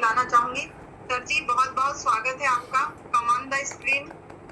बुलाना चाहूंगी। सर जी, बहुत बहुत स्वागत है आपका। Come on the screen.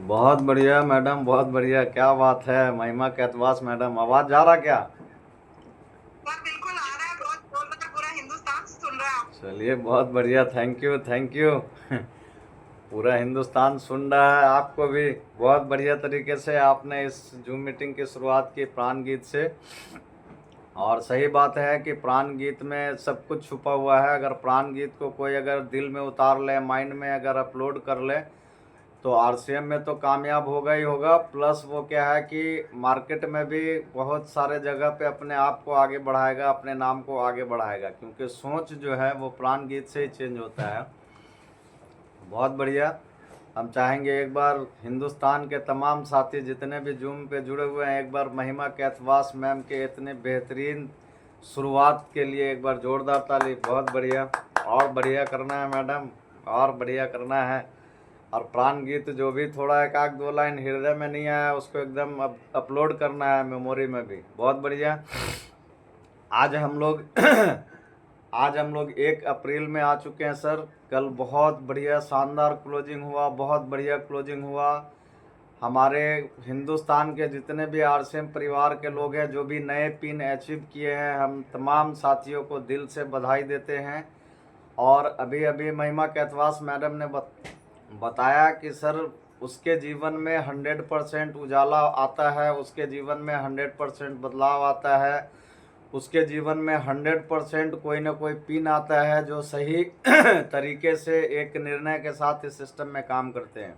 बहुत बढ़िया मैडम, बहुत बढ़िया। क्या बात है महिमा कैटवास मैडम, आवाज जा रहा क्या? सर बिल्कुल आ रहा है, बहुत जोरदार, पूरा हिंदुस्तान सुन रहा है आप। चलिए बहुत बढ़िया, थैंक यू थैंक यू। पूरा हिंदुस्तान सुन रहा है आपको भी। बहुत बढ़िया तरीके से आपने इस जूम मीटिंग की शुरुआत की प्राण गीत से। और सही बात है कि प्राण गीत में सब कुछ छुपा हुआ है। अगर प्राण गीत को कोई अगर दिल में उतार ले, माइंड में अगर अपलोड कर ले, तो आरसीएम में तो कामयाब होगा ही होगा। प्लस वो क्या है कि मार्केट में भी बहुत सारे जगह पे अपने आप को आगे बढ़ाएगा, अपने नाम को आगे बढ़ाएगा, क्योंकि सोच जो है वो प्राण गीत से ही चेंज होता है। बहुत बढ़िया। हम चाहेंगे एक बार हिंदुस्तान के तमाम साथी जितने भी जूम पे जुड़े हुए हैं, एक बार महिमा कैथवास मैम के इतने बेहतरीन शुरुआत के लिए एक बार जोरदार ताली। बहुत बढ़िया, और बढ़िया करना है मैडम, और बढ़िया करना है। और प्राण गीत जो भी थोड़ा एक आध दो लाइन हृदय में नहीं आया, उसको एकदम अपलोड करना है मेमोरी में भी। बहुत बढ़िया। आज हम लोग आज हम लोग 1 अप्रैल में आ चुके हैं सर। कल बहुत बढ़िया शानदार क्लोजिंग हुआ, बहुत बढ़िया क्लोजिंग हुआ। हमारे हिंदुस्तान के जितने भी आरसीएम परिवार के लोग हैं, जो भी नए पिन अचीव किए हैं, हम तमाम साथियों को दिल से बधाई देते हैं। और अभी अभी महिमा कैथवास मैडम ने बताया कि सर उसके जीवन में 100% उजाला आता है, उसके जीवन में 100% बदलाव आता है, उसके जीवन में 100% कोई ना कोई पिन आता है जो सही तरीके से एक निर्णय के साथ इस सिस्टम में काम करते हैं।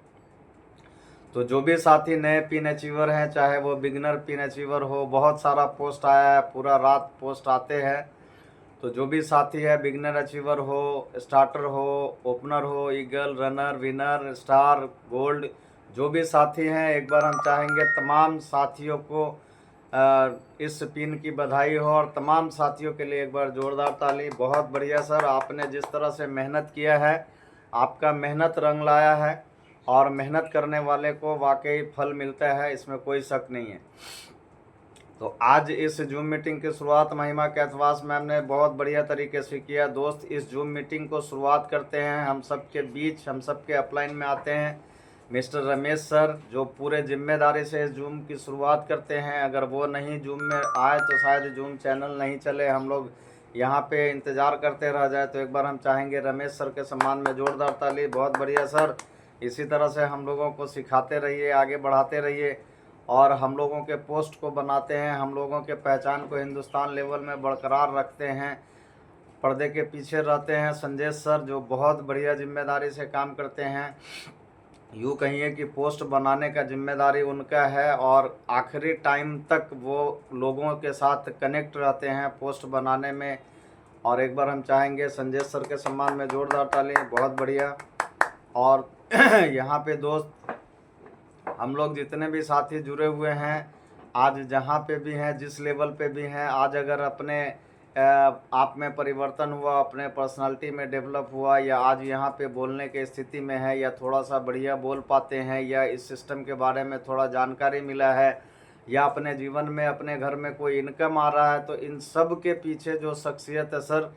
तो जो भी साथी नए पिन अचीवर हैं, चाहे वो बिगनर पिन अचीवर हो, बहुत सारा पोस्ट आया है, पूरा रात पोस्ट आते हैं। तो जो भी साथी है, बिगनर अचीवर हो, स्टार्टर हो, ओपनर हो, eagle, runner, winner, star, gold, जो भी साथी हैं, एक बार हम चाहेंगे तमाम साथियों को इस पिन की बधाई हो। और तमाम साथियों के लिए एक बार जोरदार ताली। बहुत बढ़िया सर, आपने जिस तरह से मेहनत किया है, आपका मेहनत रंग लाया है, और मेहनत करने वाले को वाकई फल मिलता है, इसमें कोई शक नहीं है। तो आज इस जूम मीटिंग की शुरुआत महिमा कैथवास मैम ने बहुत बढ़िया तरीके से किया। दोस्त, इस जूम मीटिंग को शुरुआत करते हैं, हम सबके बीच, हम सबके अपलाइन में आते हैं मिस्टर रमेश सर, जो पूरे जिम्मेदारी से इस जूम की शुरुआत करते हैं। अगर वो नहीं जूम में आए तो शायद जूम चैनल नहीं चले, हम लोग यहाँ पे इंतज़ार करते रह जाए। तो एक बार हम चाहेंगे रमेश सर के सम्मान में जोरदार ताली। बहुत बढ़िया सर, इसी तरह से हम लोगों को सिखाते रहिए, आगे बढ़ाते रहिए, और हम लोगों के पोस्ट को बनाते हैं, हम लोगों के पहचान को हिंदुस्तान लेवल में बरकरार रखते हैं। पर्दे के पीछे रहते हैं संजय सर, जो बहुत बढ़िया जिम्मेदारी से काम करते हैं। यूँ कहिए कि पोस्ट बनाने का जिम्मेदारी उनका है, और आखिरी टाइम तक वो लोगों के साथ कनेक्ट रहते हैं पोस्ट बनाने में। और एक बार हम चाहेंगे संजय सर के सम्मान में जोरदार ताली। बहुत बढ़िया। और यहाँ पे दोस्त, हम लोग जितने भी साथी जुड़े हुए हैं, आज जहाँ पे भी हैं, जिस लेवल पे भी हैं, आज अगर अपने आप में परिवर्तन हुआ, अपने पर्सनालिटी में डेवलप हुआ, या आज यहाँ पे बोलने के स्थिति में है, या थोड़ा सा बढ़िया बोल पाते हैं, या इस सिस्टम के बारे में थोड़ा जानकारी मिला है, या अपने जीवन में अपने घर में कोई इनकम आ रहा है, तो इन सब के पीछे जो शख्सियत है सर,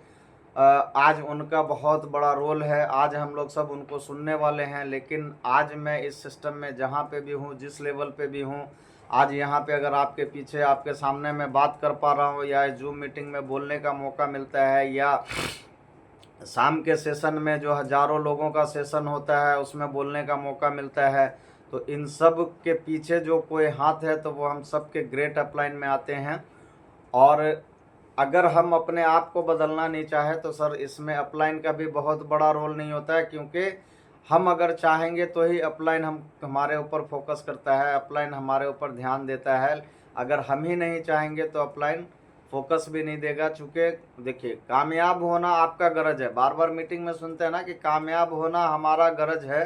आज उनका बहुत बड़ा रोल है। आज हम लोग सब उनको सुनने वाले हैं। लेकिन आज मैं इस सिस्टम में जहाँ पे भी हूँ, जिस लेवल पे भी हूँ, आज यहाँ पे अगर आपके पीछे, आपके सामने मैं बात कर पा रहा हूँ, या जूम मीटिंग में बोलने का मौका मिलता है, या शाम के सेशन में जो हज़ारों लोगों का सेशन होता है उसमें बोलने का मौका मिलता है, तो इन सब के पीछे जो कोई हाथ है, तो वो हम सब के ग्रेट अपलाइन में आते हैं। और अगर हम अपने आप को बदलना नहीं चाहे तो सर इसमें अपलाइन का भी बहुत बड़ा रोल नहीं होता है, क्योंकि हम अगर चाहेंगे तो ही अपलाइन हमारे ऊपर फोकस करता है, अपलाइन हमारे ऊपर ध्यान देता है। अगर हम ही नहीं चाहेंगे तो अपलाइन फोकस भी नहीं देगा। चूँकि देखिए, कामयाब होना आपका गरज है। बार बार मीटिंग में सुनते हैं ना कि कामयाब होना हमारा गरज है,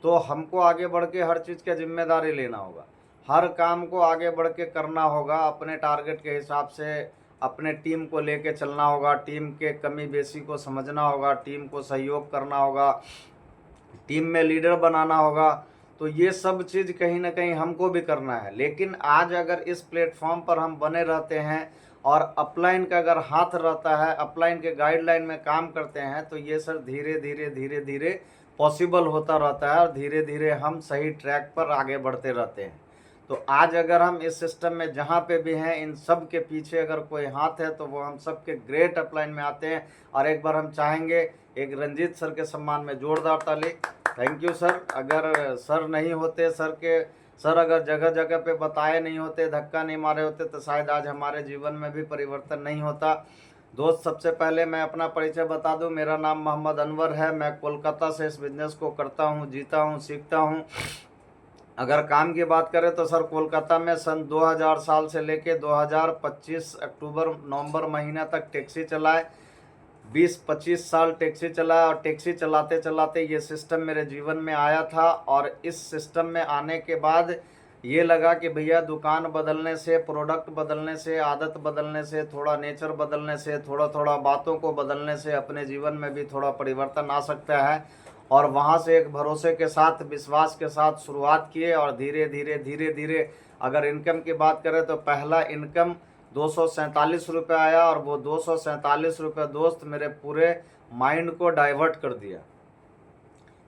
तो हमको आगे बढ़ के हर चीज़ की जिम्मेदारी लेना होगा, हर काम को आगे बढ़ के करना होगा, अपने टारगेट के हिसाब से अपने टीम को लेके चलना होगा, टीम के कमी बेसी को समझना होगा, टीम को सहयोग करना होगा, टीम में लीडर बनाना होगा। तो ये सब चीज़ कहीं ना कहीं हमको भी करना है। लेकिन आज अगर इस प्लेटफॉर्म पर हम बने रहते हैं और अपलाइन का अगर हाथ रहता है, अपलाइन के गाइडलाइन में काम करते हैं, तो ये सर धीरे धीरे धीरे धीरे पॉसिबल होता रहता है और धीरे धीरे हम सही ट्रैक पर आगे बढ़ते रहते हैं। तो आज अगर हम इस सिस्टम में जहाँ पे भी हैं, इन सब के पीछे अगर कोई हाथ है तो वो हम सब के ग्रेट अपलाइन में आते हैं। और एक बार हम चाहेंगे एक रंजीत सर के सम्मान में जोरदार ताली। Thank you sir. अगर सर नहीं होते, सर अगर जगह जगह पे बताए नहीं होते, धक्का नहीं मारे होते, तो शायद आज हमारे जीवन में भी परिवर्तन नहीं होता। दोस्त, सबसे पहले मैं अपना परिचय बता दूं। मेरा नाम मोहम्मद अनवर है। मैं कोलकाता से इस बिजनेस को करता हूं, जीता हूं, सीखता हूं। अगर काम की बात करें तो सर कोलकाता में सन 2000 साल से लेके 2025 अक्टूबर नवंबर महीना तक टैक्सी चलाए। 20-25 साल टैक्सी चलाया और टैक्सी चलाते चलाते ये सिस्टम मेरे जीवन में आया था। और इस सिस्टम में आने के बाद ये लगा कि भैया दुकान बदलने से, प्रोडक्ट बदलने से, आदत बदलने से, थोड़ा नेचर बदलने से, थोड़ा थोड़ा बातों को बदलने से अपने जीवन में भी थोड़ा परिवर्तन आ सकता है। और वहाँ से एक भरोसे के साथ, विश्वास के साथ शुरुआत किए और धीरे धीरे धीरे धीरे अगर इनकम की बात करें तो पहला इनकम 247 रुपये आया। और वो 247 रुपये दोस्त मेरे पूरे माइंड को डाइवर्ट कर दिया।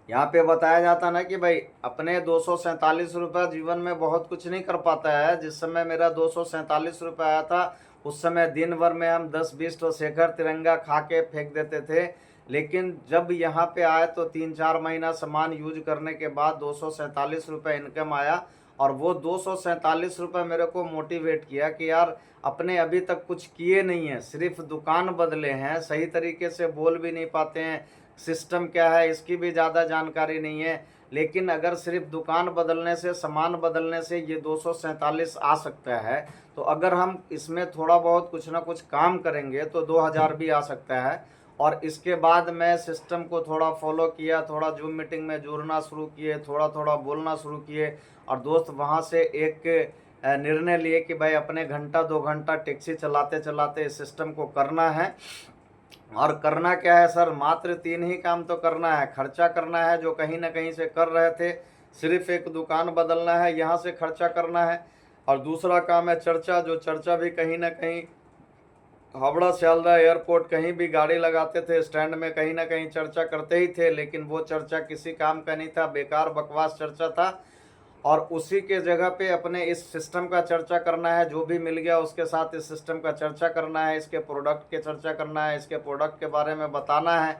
यहाँ पे बताया जाता ना कि भाई अपने 247 रुपये जीवन में बहुत कुछ नहीं कर पाता है। जिस समय मेरा 247 रुपये आया था उस समय दिन भर में हम 10-20 तो शेखर तिरंगा खा के फेंक देते थे। लेकिन जब यहाँ पे आए तो 3-4 महीना सामान यूज करने के बाद 247 रुपये इनकम आया। और वो 247 रुपये मेरे को मोटिवेट किया कि यार अपने अभी तक कुछ किए नहीं है, सिर्फ दुकान बदले हैं, सही तरीके से बोल भी नहीं पाते हैं, सिस्टम क्या है इसकी भी ज़्यादा जानकारी नहीं है। लेकिन अगर सिर्फ दुकान बदलने से, सामान बदलने से ये 247 आ सकता है, तो अगर हम इसमें थोड़ा बहुत कुछ ना कुछ काम करेंगे तो 2000 भी आ सकता है। और इसके बाद मैं सिस्टम को थोड़ा फॉलो किया, थोड़ा जूम मीटिंग में जुड़ना शुरू किए, थोड़ा थोड़ा बोलना शुरू किए। और दोस्त वहाँ से एक निर्णय लिए कि भाई अपने घंटा 2 घंटा टैक्सी चलाते चलाते इस सिस्टम को करना है। और करना क्या है सर, मात्र 3 ही काम तो करना है। खर्चा करना है जो कहीं ना कहीं से कर रहे थे, सिर्फ एक दुकान बदलना है, यहाँ से खर्चा करना है। और दूसरा काम है चर्चा, जो चर्चा भी कहीं ना कहीं हावड़ा सियालदह एयरपोर्ट कहीं भी गाड़ी लगाते थे, स्टैंड में कहीं ना कहीं चर्चा करते ही थे। लेकिन वो चर्चा किसी काम का नहीं था, बेकार बकवास चर्चा था। और उसी के जगह पे अपने इस सिस्टम का चर्चा करना है, जो भी मिल गया उसके साथ इस सिस्टम का चर्चा करना है, इसके प्रोडक्ट के चर्चा करना है, इसके प्रोडक्ट के बारे में बताना है।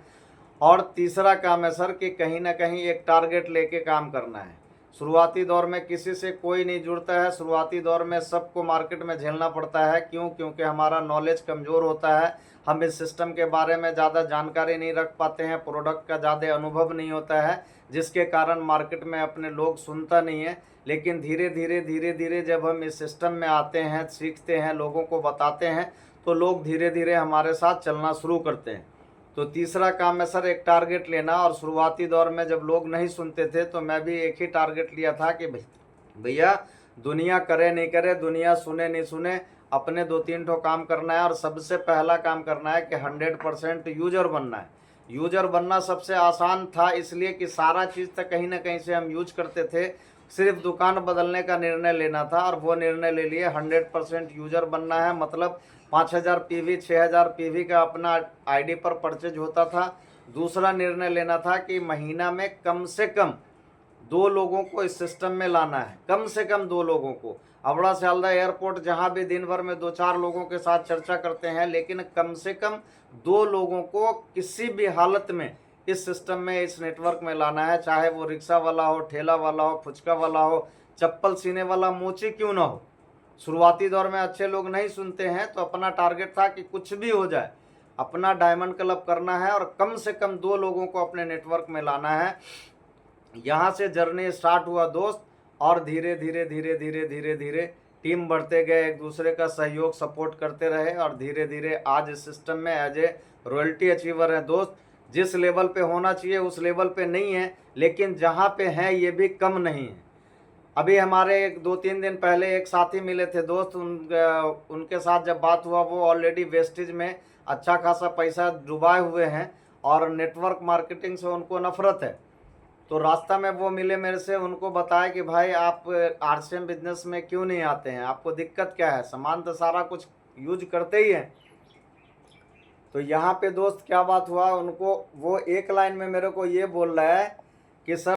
और तीसरा काम है सर कि कहीं ना कहीं एक टारगेट लेके काम करना है। शुरुआती दौर में किसी से कोई नहीं जुड़ता है, शुरुआती दौर में सबको मार्केट में झेलना पड़ता है। क्यों? क्योंकि हमारा नॉलेज कमज़ोर होता है, हम इस सिस्टम के बारे में ज़्यादा जानकारी नहीं रख पाते हैं, प्रोडक्ट का ज़्यादा अनुभव नहीं होता है, जिसके कारण मार्केट में अपने लोग सुनता नहीं है। लेकिन धीरे धीरे धीरे धीरे जब हम इस सिस्टम में आते हैं, सीखते हैं, लोगों को बताते हैं, तो लोग धीरे धीरे हमारे साथ चलना शुरू करते हैं। तो तीसरा काम है सर एक टारगेट लेना। और शुरुआती दौर में जब लोग नहीं सुनते थे तो मैं भी एक ही टारगेट लिया था कि भैया दुनिया करे नहीं करे, दुनिया सुने नहीं सुने, अपने 2-3 ठो काम करना है। और सबसे पहला काम करना है कि 100% यूजर बनना है। यूजर बनना सबसे आसान था, इसलिए कि सारा चीज़ तक कहीं ना कहीं से हम यूज करते थे, सिर्फ दुकान बदलने का निर्णय लेना था। और वो निर्णय ले लिए 100% यूजर बनना है। मतलब 5000 PV 6000 PV का अपना आईडी पर परचेज होता था। दूसरा निर्णय लेना था कि महीना में कम से कम 2 लोगों को इस सिस्टम में लाना है, कम से कम 2 लोगों को। हावड़ा सियालदह एयरपोर्ट जहाँ भी दिन भर में 2-4 लोगों के साथ चर्चा करते हैं, लेकिन कम से कम 2 लोगों को किसी भी हालत में इस सिस्टम में, इस नेटवर्क में लाना है। चाहे वो रिक्शा वाला हो, ठेला वाला हो, फुचका वाला हो, चप्पल सीने वाला मोची क्यों ना हो। शुरुआती दौर में अच्छे लोग नहीं सुनते हैं, तो अपना टारगेट था कि कुछ भी हो जाए अपना डायमंड क्लब करना है और कम से कम 2 लोगों को अपने नेटवर्क में लाना है। यहाँ से जर्नी स्टार्ट हुआ दोस्त। और धीरे धीरे धीरे धीरे धीरे धीरे टीम बढ़ते गए, एक दूसरे का सहयोग सपोर्ट करते रहे। और धीरे धीरे आज इस सिस्टम में एज ए रॉयल्टी अचीवर है दोस्त। जिस लेवल पे होना चाहिए उस लेवल पे नहीं है, लेकिन जहाँ पे हैं ये भी कम नहीं है। अभी हमारे 2-3 दिन पहले एक साथी मिले थे दोस्त, उनके साथ जब बात हुआ, वो ऑलरेडी वेस्टेज में अच्छा खासा पैसा डुबाए हुए हैं और नेटवर्क मार्केटिंग से उनको नफरत है। तो रास्ता में वो मिले मेरे से, उनको बताया कि भाई आप RCM बिजनेस में क्यों नहीं आते हैं, आपको दिक्कत क्या है, सामान तो सारा कुछ यूज करते ही हैं। तो यहाँ पे दोस्त क्या बात हुआ, उनको वो एक लाइन में मेरे को ये बोल रहा है कि सर